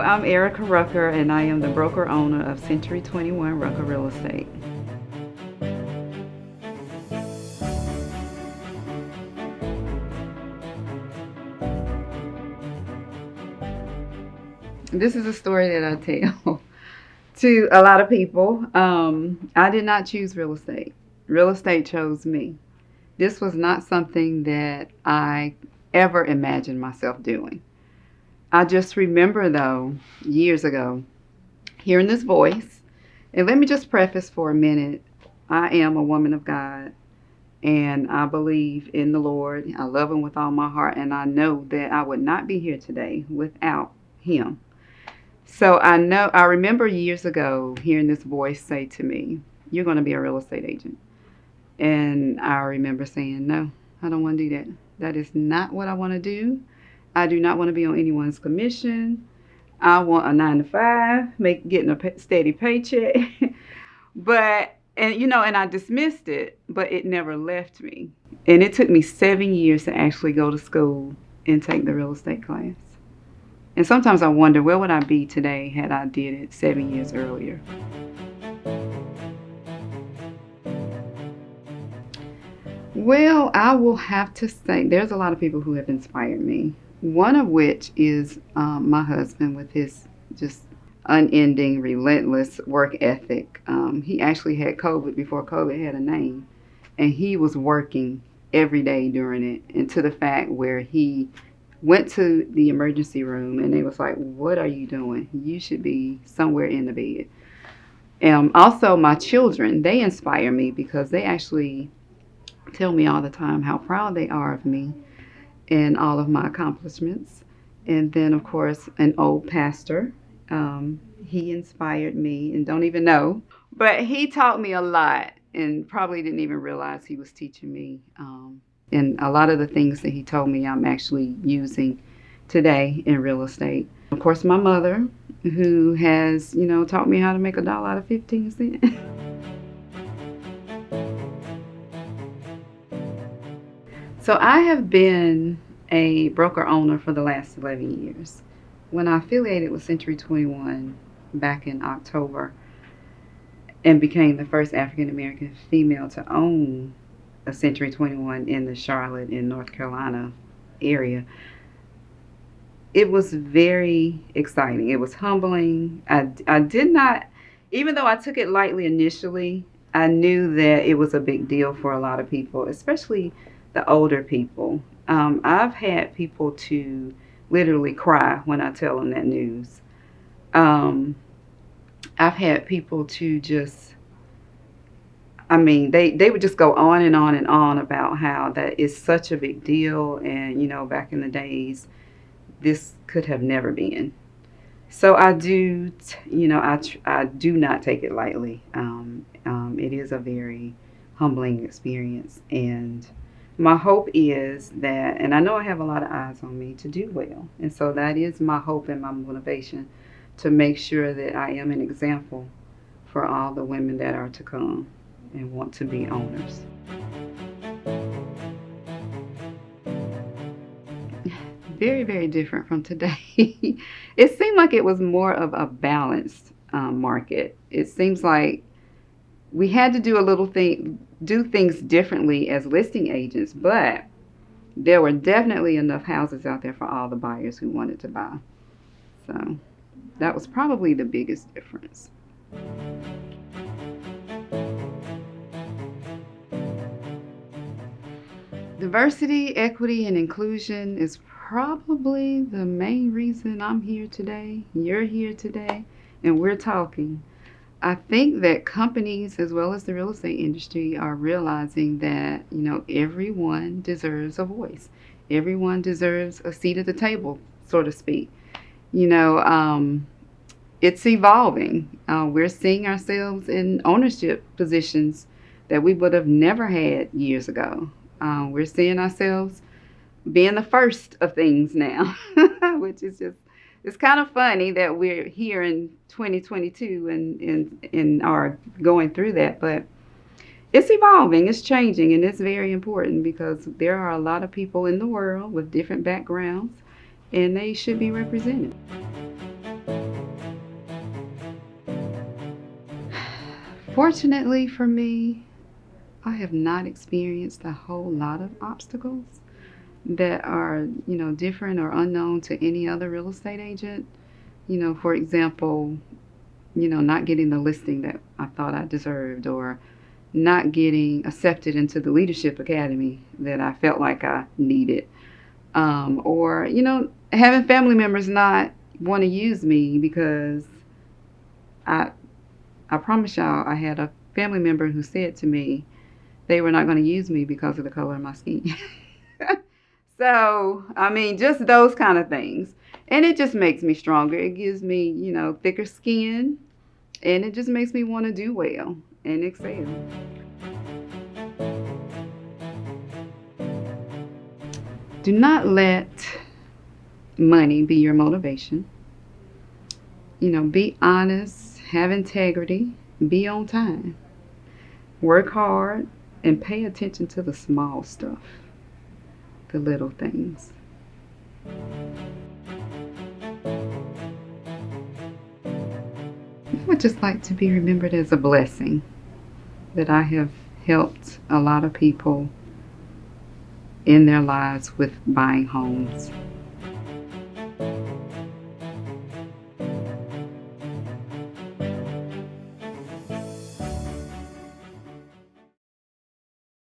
I'm Arica Rucker, and I am the broker owner of Century 21 Rucker Real Estate. This is a story that I tell to a lot of people. I did not choose real estate. Real estate chose me. This was not something that I ever imagined myself doing. I just remember, though, years ago, hearing this voice. And let me just preface for a minute, I am a woman of God, and I believe in the Lord. I love Him with all my heart, and I know that I would not be here today without Him. So I remember years ago hearing this voice say to me, "You're going to be a real estate agent." And I remember saying, "No, I don't want to do that. That is not what I want to do. I do not want to be on anyone's commission. I want a 9 to 5, getting a steady paycheck." And I dismissed it, but it never left me. And it took me 7 years to actually go to school and take the real estate class. And sometimes I wonder, where would I be today had I did it 7 years earlier? Well, I will have to say there's a lot of people who have inspired me. One of which is my husband, with his just unending, relentless work ethic. He actually had COVID before COVID had a name, and he was working every day during it, and to the fact where he went to the emergency room and they was like, "What are you doing? You should be somewhere in the bed." Also, my children, they inspire me because they actually tell me all the time how proud they are of me and all of my accomplishments. And then, of course, an old pastor, he inspired me and don't even know, but he taught me a lot and probably didn't even realize he was teaching me. And a lot of the things that he told me I'm actually using today in real estate. Of course, my mother, who has, taught me how to make $1 out of 15 cents. So I have been a broker owner for the last 11 years. When I affiliated with Century 21 back in October and became the first African-American female to own a Century 21 in the Charlotte and North Carolina area, it was very exciting. It was humbling. I did not, even though I took it lightly initially, I knew that it was a big deal for a lot of people, especially the older people. I've had people to literally cry when I tell them that news. I've had people to just, they would just go on and on and on about how that is such a big deal, and back in the days, this could have never been. So I do, I do not take it lightly. It is a very humbling experience, and my hope is that, and I know I have a lot of eyes on me to do well, and so that is my hope and my motivation, to make sure that I am an example for all the women that are to come and want to be owners. Very, very different from today. It seemed like it was more of a balanced market. It seems like we had to do things differently as listing agents, but there were definitely enough houses out there for all the buyers who wanted to buy. So that was probably the biggest difference. Diversity, equity, and inclusion is probably the main reason I'm here today, you're here today, and we're talking. I think that companies, as well as the real estate industry, are realizing that, everyone deserves a voice. Everyone deserves a seat at the table, so to speak. It's evolving. We're seeing ourselves in ownership positions that we would have never had years ago. We're seeing ourselves being the first of things now, which is just, it's kind of funny that we're here in 2022 and are going through that, but it's evolving, it's changing, and it's very important because there are a lot of people in the world with different backgrounds, and they should be represented. Fortunately for me, I have not experienced a whole lot of obstacles that are, different or unknown to any other real estate agent. For example, not getting the listing that I thought I deserved, or not getting accepted into the leadership academy that I felt like I needed, or having family members not want to use me because I I promise y'all I had a family member who said to me they were not going to use me because of the color of my skin. So, I mean, just those kind of things. And it just makes me stronger. It gives me, thicker skin, and it just makes me want to do well and excel. Do not let money be your motivation. Be honest, have integrity, be on time, work hard, and pay attention to the small stuff, the little things. I would just like to be remembered as a blessing, that I have helped a lot of people in their lives with buying homes.